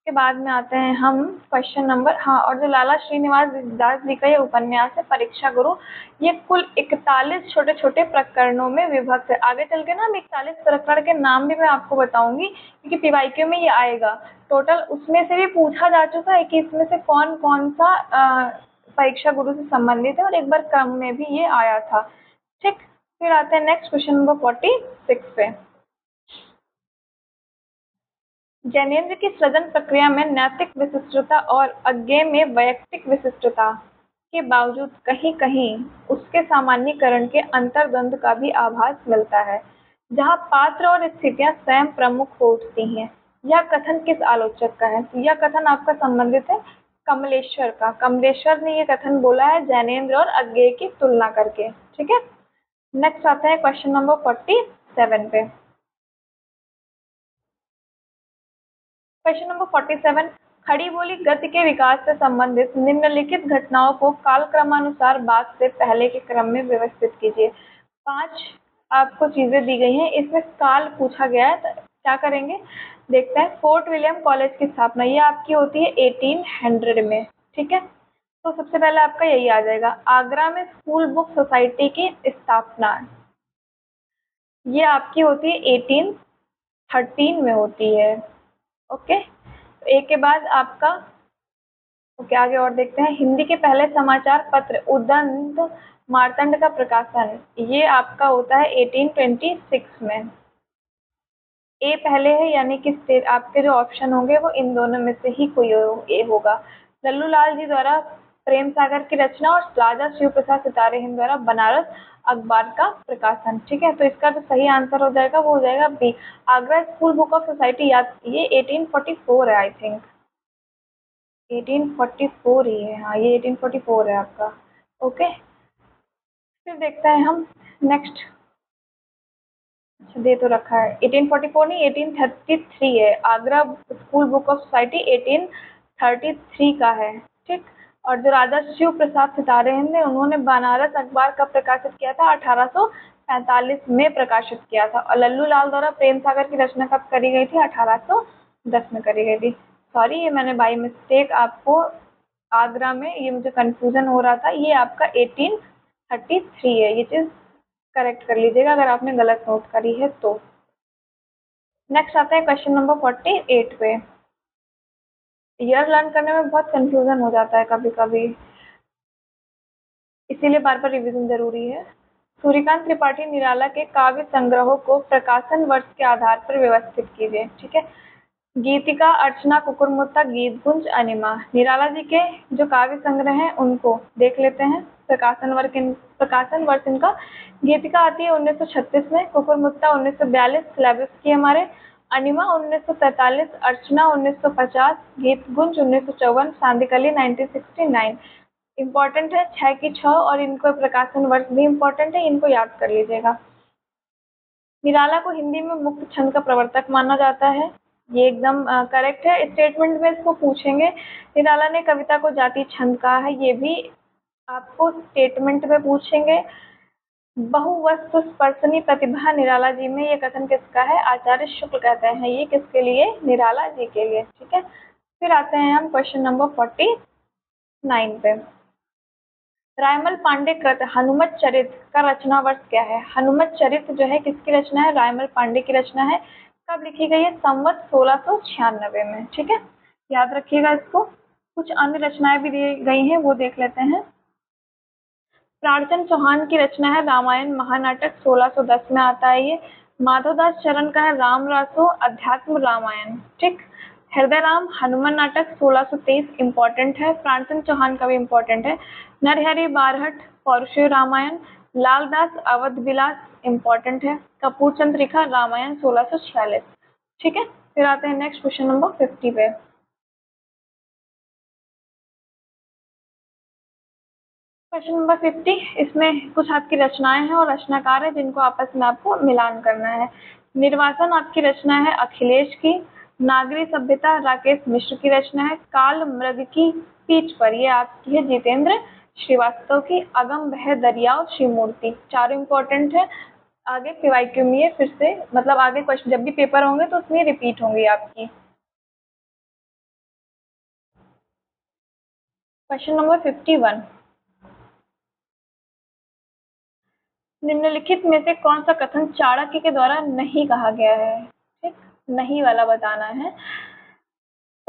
के बाद में आते हैं हम क्वेश्चन नंबर, हाँ, और जो लाला श्रीनिवास दास जी का ये उपन्यास है परीक्षा गुरु, ये कुल 41 छोटे छोटे प्रकरणों में विभक्त है। आगे चल के ना हम 41 प्रकरण के नाम भी मैं आपको बताऊंगी, क्योंकि पीवाईक्यू में ये आएगा। टोटल उसमें से भी पूछा जा चुका है कि इसमें से कौन कौन सा परीक्षा गुरु से संबंधित है, और एक बार क्रम में भी ये आया था, ठीक। फिर आते हैं नेक्स्ट क्वेश्चन नंबर 46 पे। जैनेन्द्र की सृजन प्रक्रिया में नैतिक विशिष्टता और अज्ञेय में वैयक्तिक विशिष्टता के बावजूद कहीं कहीं उसके सामान्यीकरण के अंतर्द्वंद का भी आभास मिलता है, जहाँ पात्र और स्थितियां स्वयं प्रमुख हो उठती हैं। यह कथन किस आलोचक का है? तो यह कथन आपका संबंधित है कमलेश्वर का। कमलेश्वर ने यह कथन बोला है जैनेन्द्र और अज्ञेय की तुलना करके, ठीक है। नेक्स्ट आता है क्वेश्चन नंबर 47 पे। क्वेश्चन नंबर 47, खड़ी बोली गति के विकास से संबंधित निम्नलिखित घटनाओं को कालक्रमानुसार बाद से पहले के क्रम में व्यवस्थित कीजिए। 5 आपको चीजें दी गई हैं, इसमें काल पूछा गया है, तो क्या करेंगे देखते हैं। फोर्ट विलियम कॉलेज की स्थापना, ये आपकी होती है 1800 में, ठीक है। तो सबसे पहले आपका यही आ जाएगा। आगरा में स्कूल बुक सोसाइटी की स्थापना, ये आपकी होती है 1813 में होती है, ओके। एक के बाद आपका ओके, आगे और देखते हैं। हिंदी के पहले समाचार पत्र उदंत मार्तंड का प्रकाशन, ये आपका होता है 1826 में। ए पहले है, यानी कि स्टेट आपके जो ऑप्शन होंगे वो इन दोनों में से ही कोई ए होगा। लल्लू लाल जी द्वारा प्रेम सागर की रचना और राजा शिव प्रसाद सितारे हिंद द्वारा बनारस अखबार का प्रकाशन, ठीक है। तो इसका जो सही आंसर हो जाएगा वो हो जाएगा B, Agra school book of society. याद, ये 1844 है, आई थिंक 1844 ही है, हाँ ये 1844 है आपका, ओके। फिर देखते हैं हम नेक्स्ट। अच्छा, दे तो रखा है 1844 नहीं, 1833 है। Agra school book of society 1833 का है, ठीक। और जो राजा शिव प्रसाद सितारे हिंद, उन्होंने बनारस अखबार कब प्रकाशित किया था? 1845 में प्रकाशित किया था। और लल्लू लाल द्वारा प्रेम सागर की रचना कब करी गई थी? 1810 में करी गई थी। सॉरी, ये मैंने बाई मिस्टेक आपको आगरा में ये मुझे कंफ्यूजन हो रहा था, ये आपका 1833 है, ये चीज़ करेक्ट कर लीजिएगा अगर आपने गलत नोट करी है तो। नेक्स्ट आता है क्वेश्चन नंबर 48 पे। ईयर लर्न करने में बहुत कंफ्यूजन हो जाता है कभी कभी, इसीलिए बार बार रिवीजन जरूरी है। सूर्यकांत त्रिपाठी निराला के काव्य संग्रहों को प्रकाशन वर्ष के आधार पर व्यवस्थित कीजिए, ठीक है। गीतिका, अर्चना, कुकुरमुत्ता, गीतगुंज, अनिमा, निराला जी के जो काव्य संग्रह हैं उनको देख लेते हैं। प्रकाशन वर्ष इनका, गीतिका आती है 1936 में, कुकुरमुत्ता 1942 सिलेबस की हमारे, अनिमा 1943, अर्चना 1950, गीतगुंज 1954, सांदिकली 1969। इम्पोर्टेंट है 6 की 6, और इनको प्रकाशन वर्ष भी इम्पोर्टेंट है, इनको याद कर लीजिएगा। निराला को हिंदी में मुक्त छंद का प्रवर्तक माना जाता है, ये एकदम करेक्ट है। स्टेटमेंट में इसको पूछेंगे, निराला ने कविता को जाति छंद कहा है, ये भी आपको स्टेटमेंट में पूछेंगे। बहुवस्तु स्पर्शनी प्रतिभा निराला जी में, ये कथन किसका है? आचार्य शुक्ल कहते हैं ये किसके लिए? निराला जी के लिए, ठीक है। फिर आते हैं हम क्वेश्चन नंबर 49 पे। रायमल पांडे कृत हनुमत चरित का रचना वर्ष क्या है? हनुमत चरित जो है किसकी रचना है? रायमल पांडे की रचना है। कब लिखी गई है? संवत 1696 में, ठीक है, याद रखिएगा इसको। कुछ अन्य रचनाएं भी दी गई हैं, वो देख लेते हैं। प्राणचंद चौहान की रचना है रामायण महानाटक, 1610 में आता है ये। माधवदास चरण का है राम रासो अध्यात्म रामायण, ठीक। हृदय राम हनुमान नाटक 1623 इम्पोर्टेंट है, प्राणचंद चौहान का भी इम्पोर्टेंट है। नरहरि बारहट पौरुषेय रामायण, लालदास अवध विलास इम्पोर्टेंट है। कपूर चंद्रिका रामायण 1646, ठीक है। फिर आते हैं नेक्स्ट क्वेश्चन नंबर 50 पे। क्वेश्चन नंबर 50, इसमें कुछ आपकी रचनाएं हैं और रचनाकार हैं जिनको आपस में आपको मिलान करना है। निर्वासन आपकी रचना है अखिलेश की। नागरी सभ्यता राकेश मिश्र की रचना है। काल मृग की पीठ पर, ये आपकी है जितेंद्र श्रीवास्तव की। अगम बह दरियाओ शिवमूर्ति। चारों इंपॉर्टेंट है। आगे पीवाईक्यू में फिर से, मतलब आगे क्वेश्चन जब भी पेपर होंगे तो उसमें रिपीट होंगी आपकी। क्वेश्चन नंबर 51, निम्नलिखित में से कौन सा कथन चाणक्य के द्वारा नहीं कहा गया है? ठीक, नहीं वाला बताना है।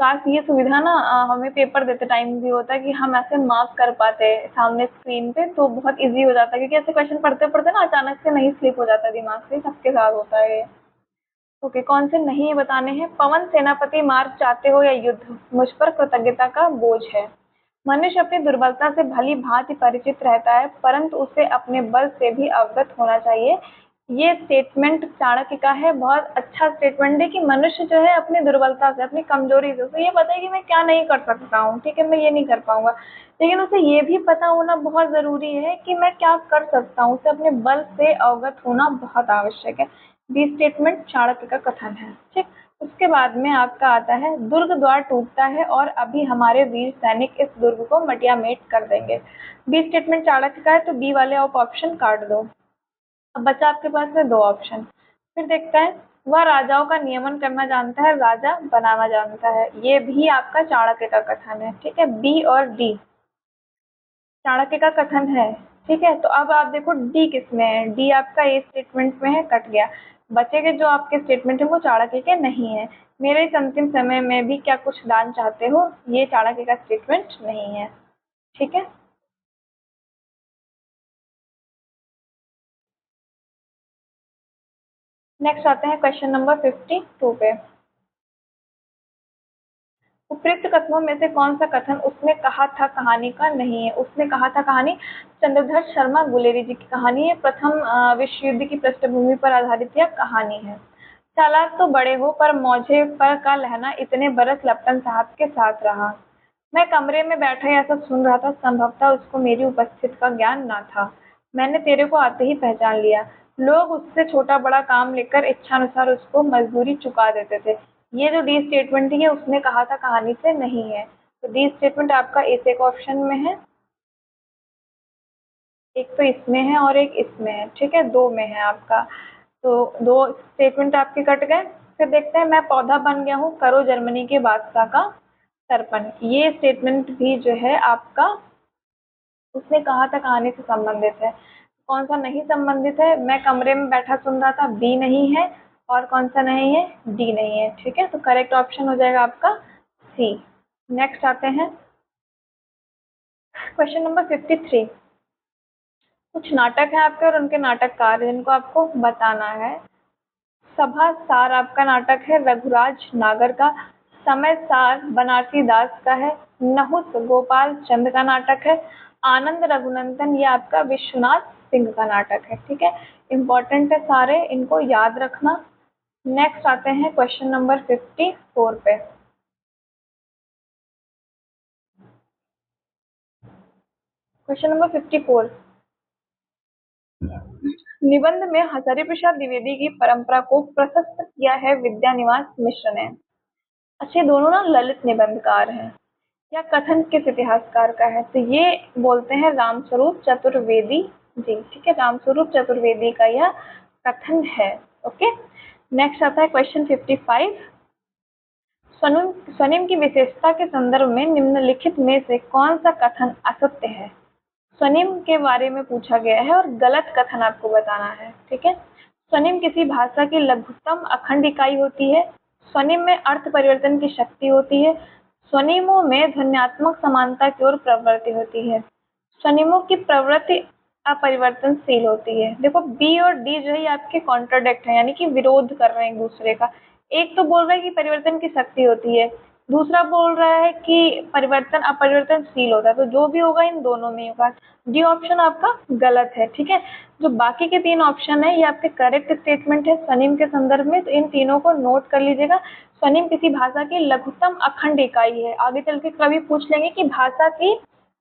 काश ये सुविधा ना हमें पेपर देते टाइम भी होता है कि हम ऐसे मार्क कर पाते सामने स्क्रीन पे, तो बहुत इजी हो जाता है, क्योंकि ऐसे क्वेश्चन पढ़ते पढ़ते ना अचानक से नहीं स्लिप हो जाता दिमाग से, सबके साथ होता है ये। ओके, कौन से नहीं बताने हैं? पवन सेनापति मार्ग चाहते हो या युद्ध, मुझ पर कृतज्ञता का बोझ है। मनुष्य अपनी दुर्बलता से भली भांति परिचित रहता है, परंतु उसे अपने बल से भी अवगत होना चाहिए। ये स्टेटमेंट चाणक्य का है, बहुत अच्छा स्टेटमेंट है कि मनुष्य जो है अपनी दुर्बलता से, अपनी कमजोरी से, उसे ये पता है कि मैं क्या नहीं कर सकता हूँ, ठीक है, मैं ये नहीं कर पाऊंगा, लेकिन उसे ये भी पता होना बहुत जरूरी है कि मैं क्या कर सकता हूँ। उसे अपने बल से अवगत होना बहुत आवश्यक है। बी स्टेटमेंट चाणक्य का कथन है। ठीक, उसके बाद में आपका आता है दुर्ग द्वार टूटता है और अभी हमारे वीर सैनिक इस दुर्ग को मटियामेट कर देंगे। बी स्टेटमेंट चाणक्य का है, तो बी वाले आप ऑप्शन काट दो। अब बचा आपके पास में दो ऑप्शन। फिर देखते हैं, वह राजाओं का नियमन करना जानता है, राजा बनाना जानता है। ये भी आपका चाणक्य का कथन है। ठीक है, बी और डी चाणक्य का कथन है। ठीक है, तो अब आप देखो डी किस में है? डी आपका ए स्टेटमेंट में है, कट गया। बचेंगे जो आपके स्टेटमेंट है वो चाणक्य के नहीं है। मेरे इस अंतिम समय में भी क्या कुछ दान चाहते हो, ये चाणक्य का स्टेटमेंट नहीं है। ठीक है, नेक्स्ट आते हैं क्वेश्चन नंबर 52 पे। उपयुक्त कथनों में से कौन सा कथन उसने कहा था कहानी का नहीं है? उसने कहा था कहानी चंद्रधर शर्मा गुलेरी जी की कहानी है। प्रथम विश्व युद्ध की पृष्ठभूमि पर आधारित यह कहानी है। चालाक तो बड़े हो पर मौझे पर का लहना इतने बरस लपटन साहब के साथ रहा। मैं कमरे में बैठा ही ऐसा सुन रहा था, संभवतः उसको मेरी उपस्थिति का ज्ञान ना था। मैंने तेरे को आते ही पहचान लिया। लोग उससे छोटा बड़ा काम लेकर इच्छानुसार उसको मजदूरी चुका देते थे। ये जो डी स्टेटमेंट है ये उसने कहा था कहानी से नहीं है, तो डी स्टेटमेंट आपका इस एक ऑप्शन में है, एक तो इसमें है और एक इसमें है। ठीक है, दो में है आपका, तो दो स्टेटमेंट आपके कट गए। फिर देखते हैं, मैं पौधा बन गया हूँ, करो जर्मनी के बादशाह का तर्पण। ये स्टेटमेंट भी जो है आपका उसने कहा था कहानी से संबंधित है। कौन सा नहीं संबंधित है? मैं कमरे में बैठा सुन रहा था, बी नहीं है, और कौन सा नहीं है? डी नहीं है। ठीक है, तो करेक्ट ऑप्शन हो जाएगा आपका सी। नेक्स्ट आते हैं क्वेश्चन नंबर 53। कुछ नाटक है आपके और उनके नाटककार जिनको आपको बताना है। सभा सार आपका नाटक है रघुराज नागर का। समय सार बनारसी दास का है। नहुस गोपाल चंद का नाटक है। आनंद रघुनंदन ये आपका विश्वनाथ सिंह का नाटक है। ठीक है, इंपॉर्टेंट है सारे, इनको याद रखना। नेक्स्ट आते हैं क्वेश्चन नंबर 54 पे। क्वेश्चन नंबर 54, निबंध में हजारी प्रसाद द्विवेदी की परंपरा को प्रशस्त किया है विद्यानिवास मिश्र ने। अच्छा, ये दोनों ना ललित निबंधकार हैं। या कथन किस इतिहासकार का है? तो ये बोलते हैं रामस्वरूप चतुर्वेदी जी। ठीक है, रामस्वरूप चतुर्वेदी का यह कथन है। ओके, नेक्स्ट आता है क्वेश्चन 55। स्वनिम की विशेषता के संदर्भ में निम्नलिखित में से कौन सा कथन असत्य है? स्वनिम के बारे में पूछा गया है और गलत कथन आपको बताना है। ठीक है, स्वनिम किसी भाषा की लघुत्तम अखंड इकाई होती है। स्वनिम में अर्थ परिवर्तन की शक्ति होती है। स्वनिमों में ध्वन्यात्मक समानता की ओर प्रवृत्ति होती है। स्वनिमों की प्रवृत्ति अपरिवर्तनशील होती है। देखो बी और डी जो है ये आपके कॉन्ट्राडिक्ट है, यानी कि विरोध कर रहे हैं एक दूसरे का। एक तो बोल रहा है कि परिवर्तन की शक्ति होती है, दूसरा बोल रहा है कि परिवर्तन अपरिवर्तनशील होता है, तो जो भी होगा इन दोनों में होगा। डी ऑप्शन आपका गलत है। ठीक है, जो बाकी के तीन ऑप्शन है ये आपके करेक्ट स्टेटमेंट है स्वनिम के संदर्भ में, तो इन तीनों को नोट कर लीजिएगा। स्वनिम किसी भाषा की लघुत्तम अखंड इकाई है। आगे चल के कभी पूछ लेंगे कि भाषा की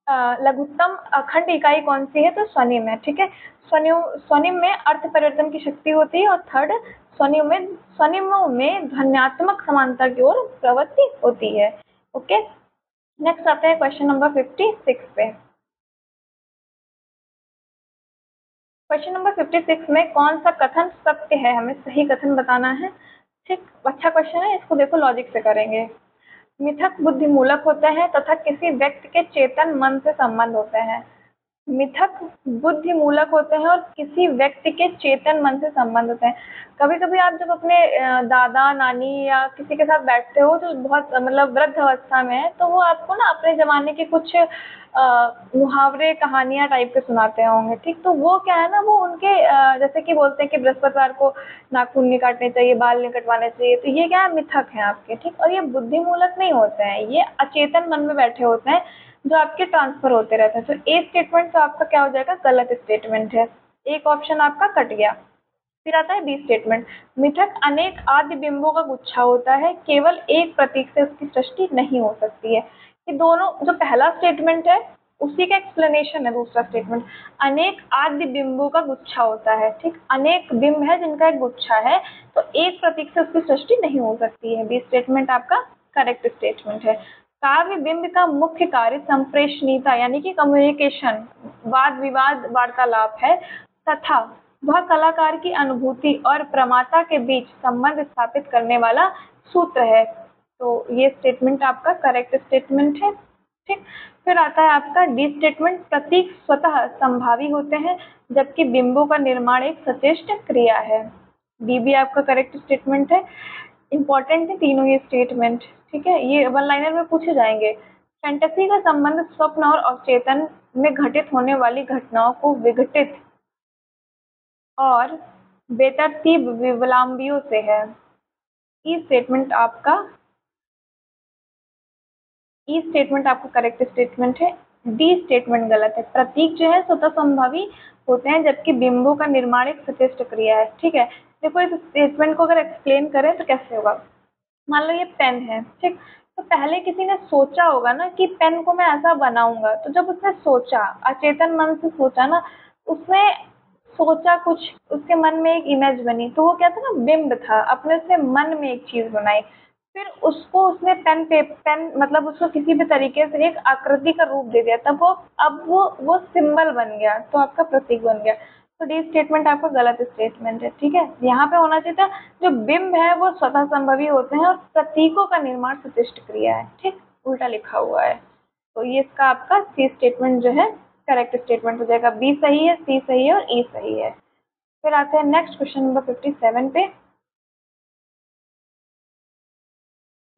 लघुत्तम अखंड इकाई कौन सी है? तो स्वनिम है। ठीक है, स्वनिम में अर्थ परिवर्तन की शक्ति होती है और थर्ड स्वनिमों में ध्वन्यात्मक समानता की ओर प्रवृत्ति होती है। ओके, नेक्स्ट आते हैं क्वेश्चन नंबर 56 पे। क्वेश्चन नंबर 56 में कौन सा कथन सत्य है, हमें सही कथन बताना है। ठीक, अच्छा क्वेश्चन है, इसको देखो लॉजिक से करेंगे। मिथक बुद्धिमूलक होते हैं तथा किसी व्यक्ति के चेतन मन से संबंध होते हैं। मिथक बुद्धिमूलक होते हैं और किसी व्यक्ति के चेतन मन से संबंध होते हैं। कभी कभी आप जब अपने दादा नानी या किसी के साथ बैठते हो जो बहुत मतलब वृद्ध अवस्था में है, तो वो आपको ना अपने जमाने के कुछ मुहावरे कहानियां टाइप के सुनाते होंगे। ठीक, तो वो क्या है ना, वो उनके जैसे कि बोलते हैं कि बृहस्पतिवार को नाखून नहीं काटने चाहिए, बाल नहीं कटवाने चाहिए, तो ये क्या है, मिथक है आपके। ठीक, और ये बुद्धिमूलक नहीं होते हैं, ये अचेतन मन में बैठे होते हैं जो आपके ट्रांसफर होते रहते हैं। तो ए स्टेटमेंट तो आपका क्या हो जाएगा, गलत स्टेटमेंट है, एक ऑप्शन आपका कट गया। फिर आता है बी स्टेटमेंट। मिथक अनेक आदि बिंबों का गुच्छा होता है, केवल एक प्रतीक से उसकी सृष्टि नहीं हो सकती है। ये दोनों, जो पहला स्टेटमेंट है उसी का एक्सप्लेनेशन है दूसरा स्टेटमेंट। अनेक आदि बिंबों का गुच्छा होता है। ठीक, अनेक बिंब है जिनका एक गुच्छा है, तो एक प्रतीक से उसकी सृष्टि नहीं हो सकती है। बी स्टेटमेंट आपका करेक्ट स्टेटमेंट है। काव्य बिंब का मुख्य कार्य संप्रेषणीयता यानी कि कम्युनिकेशन, वाद विवाद वार्तालाप है तथा वह कलाकार की अनुभूति और प्रमाता के बीच संबंध स्थापित करने वाला सूत्र है। तो ये स्टेटमेंट आपका करेक्ट स्टेटमेंट है। ठीक, फिर आता है आपका डी स्टेटमेंट। प्रतीक स्वतः संभावी होते हैं जबकि बिंबों का निर्माण एक सचेष्ट क्रिया है। डी भी आपका करेक्ट स्टेटमेंट है। इंपॉर्टेंट है तीनों ये स्टेटमेंट। ठीक है, ये वन लाइनर में पूछे जाएंगे। फैंटेसी का संबंध स्वप्न और अवचेतन में घटित होने वाली घटनाओं को विघटित और बेतरतीब विवलांबियों से है। ई स्टेटमेंट आपका करेक्ट स्टेटमेंट है। डी स्टेटमेंट गलत है। प्रतीक जो है स्वतः संभावी होते हैं जबकि बिंबों का निर्माण एक सचेष्ट क्रिया है। ठीक है, देखो इस स्टेटमेंट को अगर एक्सप्लेन करें तो कैसे होगा। मान लो ये पेन है। ठीक, तो पहले किसी ने सोचा होगा ना कि पेन को मैं ऐसा बनाऊंगा, तो जब उसने सोचा, अचेतन मन से सोचा ना, उसने सोचा कुछ, उसके मन में एक इमेज बनी, तो वो क्या था ना, बिंब था, अपने उसने मन में एक चीज बनाई, फिर उसको उसने पेन मतलब उसको किसी भी तरीके से एक आकृति का रूप दे दिया, तब वो अब वो सिंबल बन गया, तो आपका प्रतीक बन गया। तो डी स्टेटमेंट आपका गलत स्टेटमेंट है। ठीक है, यहाँ पे होना चाहिए था जो बिंब है वो स्वतः संभवी होते हैं और प्रतीकों का निर्माण सचेष्ट क्रिया है। ठीक, उल्टा लिखा हुआ है। तो ये इसका आपका सी स्टेटमेंट जो है करेक्ट स्टेटमेंट हो जाएगा। बी सही है, सी सही है और ई सही है। फिर आते हैं नेक्स्ट क्वेश्चन नंबर 57 पे।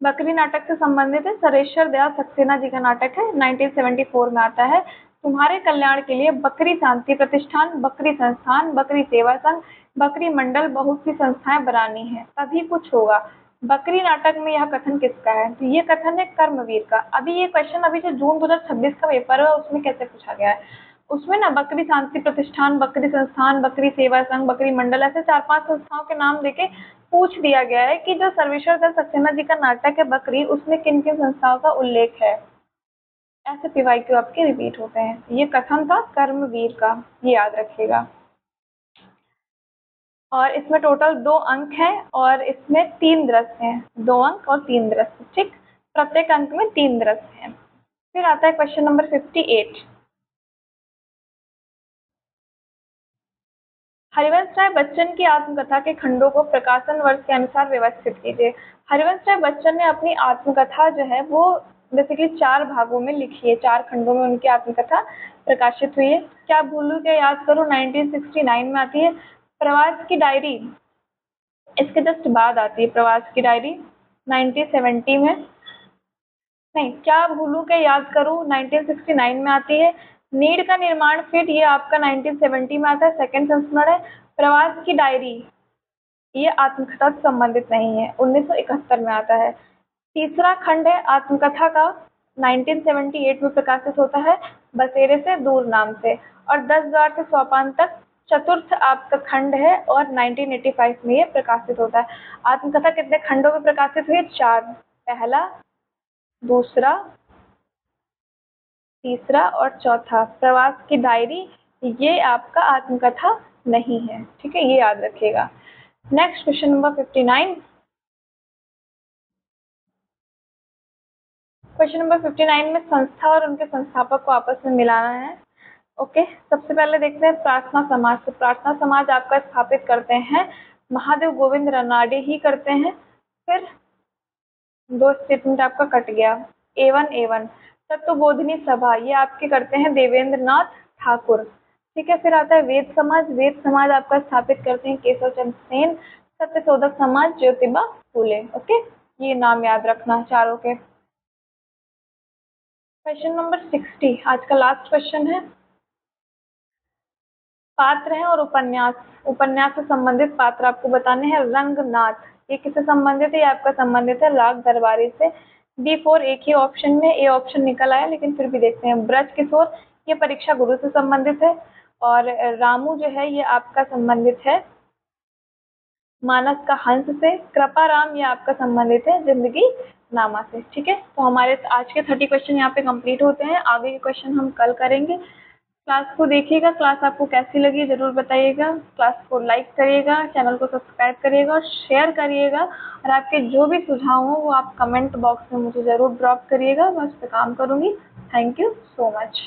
बकरी नाटक से संबंधित है, सरेश्वर दयाल सक्सेना जी का नाटक है, 1974 में आता है। तुम्हारे कल्याण के लिए बकरी शांति प्रतिष्ठान, बकरी संस्थान, बकरी सेवा संघ, बकरी मंडल बहुत सी संस्थाएं बनानी है, तभी कुछ होगा। बकरी नाटक में यह कथन किसका है? तो ये कथन है कर्मवीर का। अभी ये क्वेश्चन अभी जो जून 2026 का पेपर है उसमें कैसे पूछा गया है, उसमें ना बकरी शांति प्रतिष्ठान, बकरी संस्थान, बकरी सेवा संघ, बकरी मंडल, ऐसे 4-5 संस्थाओं के नाम देके पूछ दिया गया है कि जो सर्वेश्वर दत्त सक्सेना जी का नाटक है बकरी, उसमें किन किन संस्थाओं का उल्लेख है। ऐसे पीवाईक्यू आपके रिपीट होते हैं। ये कथन था कर्मवीर का, ये याद रखिएगा। और इसमें टोटल 2 अंक हैं और इसमें 3 दृश्य हैं, 2 अंक और 3 दृश्य। ठीक, प्रत्येक अंक में 3 दृश्य हैं। फिर आता है क्वेश्चन नंबर 58। हरिवंश राय बच्चन की आत्मकथा के खंडों को प्रकाशन वर्ष के अनुसार व्यवस्थित कीजिए। हरिवंश राय बच्चन ने अपनी आत्मकथा जो है वो बेसिकली 4 भागों में लिखी है, 4 खंडों में उनकी आत्मकथा प्रकाशित हुई है। क्या भूलूं क्या याद करूं 1969 में आती है। प्रवास की डायरी इसके जस्ट बाद आती है। प्रवास की डायरी 1970 में, नहीं, क्या भूलूं क्या याद करूं 1969 में आती है। नीड का निर्माण फिर ये आपका 1970 में आता है, सेकंड संस्करण है। प्रवास की डायरी ये आत्मकथा से संबंधित नहीं है, 1971 में आता है। तीसरा खंड है आत्मकथा का, 1978 में प्रकाशित होता है, बसेरे से दूर नाम से। और 10 द्वार से सोपान तक चतुर्थ आपका खंड है और 1985 में ये प्रकाशित होता है। आत्मकथा कितने खंडों में प्रकाशित हुई है? 4। पहला, दूसरा, तीसरा और चौथा, प्रवास की डायरी, ये आपका आत्मकथा नहीं है। ठीक है, ये याद रखिएगा। Next question number 59। Question number 59 में संस्था और उनके संस्थापक को आपस में मिलाना है। ओके, सबसे पहले देखते हैं प्रार्थना समाज। तो प्रार्थना समाज आपका स्थापित करते हैं महादेव गोविंद रानडे ही करते हैं। फिर दो स्टेटमेंट आपका कट गया, A1 तत्वबोधिनी सभा, ये आपके करते हैं देवेंद्र नाथ ठाकुर। ठीक है, फिर आता है वेद समाज। वेद समाज आपका स्थापित करते हैं केशव चंद्र सेन। सत्यशोधक समाज ज्योतिबा फूले। ओके, ये नाम याद रखना चारों के। क्वेश्चन नंबर 60 आज का लास्ट क्वेश्चन है। पात्र हैं और उपन्यास, उपन्यास से संबंधित पात्र आपको बताने हैं। रंगनाथ, ये किससे संबंधित है? ये आपका संबंधित है लाख दरबारी से। D4 एक ही ऑप्शन में, ए ऑप्शन निकल आया, लेकिन फिर भी देखते हैं। ब्रज किशोर, ये परीक्षा गुरु से संबंधित है। और रामू जो है ये आपका संबंधित है मानस का हंस से। कृपाराम ये आपका संबंधित है जिंदगी नामा से। ठीक है, तो हमारे आज के 30 क्वेश्चन यहाँ पे कंप्लीट होते हैं। आगे के क्वेश्चन हम कल करेंगे। क्लास को देखिएगा, क्लास आपको कैसी लगी जरूर बताइएगा। क्लास को लाइक करिएगा, चैनल को सब्सक्राइब करिएगा और शेयर करिएगा। और आपके जो भी सुझाव हो वो आप कमेंट बॉक्स में मुझे ज़रूर ड्रॉप करिएगा, मैं उस पर काम करूँगी। Thank you so much.